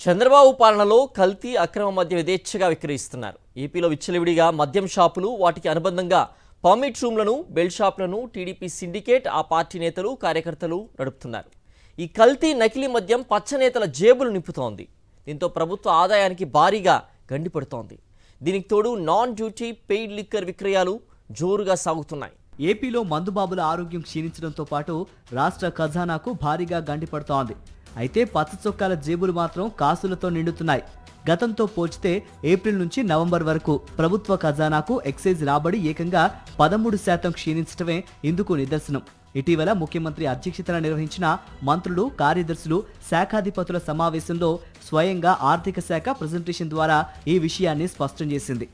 చంద్రబాబు పాలనలో కల్తీ అక్రమ మద్యం యథేచ్ఛగా విక్రయిస్తున్నారు. ఏపీలో విచ్చలవిడిగా మద్యం షాపులు, వాటికి అనుబంధంగా పర్మిట్ రూమ్లను, బెల్ట్ షాపులను టీడీపీ సిండికేట్, ఆ పార్టీ నేతలు, కార్యకర్తలు నడుపుతున్నారు. ఈ కల్తీ నకిలీ మద్యం పచ్చనేతల జేబులు నింపుతోంది. దీంతో ప్రభుత్వ ఆదాయానికి భారీగా గండిపడుతోంది. దీనికి తోడు నాన్ డ్యూటీ పెయిడ్ లిక్కర్ విక్రయాలు జోరుగా సాగుతున్నాయి. ఏపీలో మందుబాబుల ఆరోగ్యం క్షీణించడంతో పాటు రాష్ట్ర ఖజానాకు భారీగా గండిపడుతోంది. అయితే పచ్చ చొక్కాల జేబులు మాత్రం కాసులతో నిండుతున్నాయి. గతంతో పోల్చితే ఏప్రిల్ నుంచి నవంబర్ వరకు ప్రభుత్వ ఖజానాకు ఎక్సైజ్ రాబడి ఏకంగా 13% క్షీణించడమే ఇందుకు నిదర్శనం. ఇటీవల ముఖ్యమంత్రి అధ్యక్షతన నిర్వహించిన మంత్రులు, కార్యదర్శులు, శాఖాధిపతుల సమావేశంలో స్వయంగా ఆర్థిక శాఖ ప్రెజెంటేషన్ ద్వారా ఈ విషయాన్ని స్పష్టం చేసింది.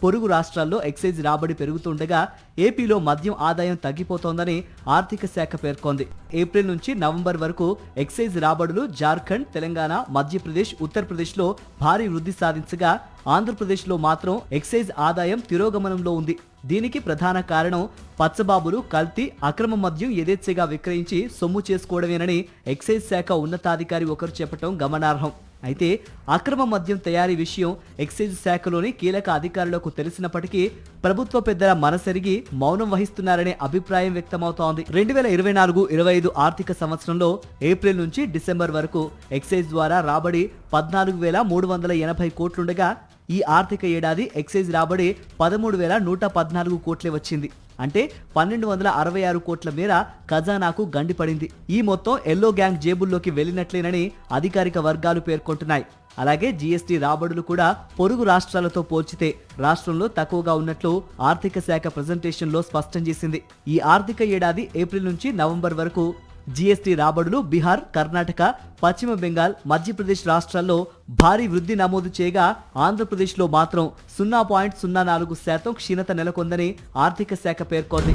పొరుగు రాష్ట్రాల్లో ఎక్సైజ్ రాబడి పెరుగుతుండగా ఏపీలో మద్యం ఆదాయం తగ్గిపోతోందని ఆర్థిక శాఖ పేర్కొంది. ఏప్రిల్ నుంచి నవంబర్ వరకు ఎక్సైజ్ రాబడులు జార్ఖండ్, తెలంగాణ, మధ్యప్రదేశ్, ఉత్తరప్రదేశ్లో భారీ వృద్ధి సాధించగా ఆంధ్రప్రదేశ్లో మాత్రం ఎక్సైజ్ ఆదాయం తిరోగమనంలో ఉంది. దీనికి ప్రధాన కారణం పచ్చబాబులు కల్తీ, అక్రమ మద్యం యథేచ్ఛగా విక్రయించి సొమ్ము చేసుకోవడమేనని ఎక్సైజ్ శాఖ ఉన్నతాధికారి ఒకరు చెప్పడం గమనార్హం. అయితే అక్రమ మద్యం తయారీ విషయం ఎక్సైజ్ శాఖలోని కీలక అధికారులకు తెలిసినప్పటికీ ప్రభుత్వ పెద్దల మనసెరిగి మౌనం వహిస్తున్నారనే అభిప్రాయం వ్యక్తమవుతోంది. 2024-25 ఆర్థిక సంవత్సరంలో ఏప్రిల్ నుంచి డిసెంబర్ వరకు ఎక్సైజ్ ద్వారా రాబడి 14,380 కోట్లుండగా ఈ ఆర్థిక ఏడాది ఎక్సైజ్ రాబడి 13,114 కోట్లే వచ్చింది. అంటే 1,266 కోట్ల మేర ఖజానాకు గండిపడింది. ఈ మొత్తం ఎల్లో గ్యాంగ్ జేబుల్లోకి వెళ్లినట్లేనని అధికారిక వర్గాలు పేర్కొంటున్నాయి. అలాగే జీఎస్టీ రాబడులు కూడా పొరుగు రాష్ట్రాలతో పోల్చితే రాష్ట్రంలో తక్కువగా ఉన్నట్లు ఆర్థిక శాఖ ప్రెజెంటేషన్లో స్పష్టం చేసింది. ఈ ఆర్థిక ఏడాది ఏప్రిల్ నుంచి నవంబర్ వరకు జీఎస్టీ రాబడులు బీహార్, కర్ణాటక, పశ్చిమ బెంగాల్, మధ్యప్రదేశ్ రాష్ట్రాల్లో భారీ వృద్ధి నమోదు చేయగా ఆంధ్రప్రదేశ్లో మాత్రం 0.04% క్షీణత నెలకొందని ఆర్థిక శాఖ పేర్కొంది.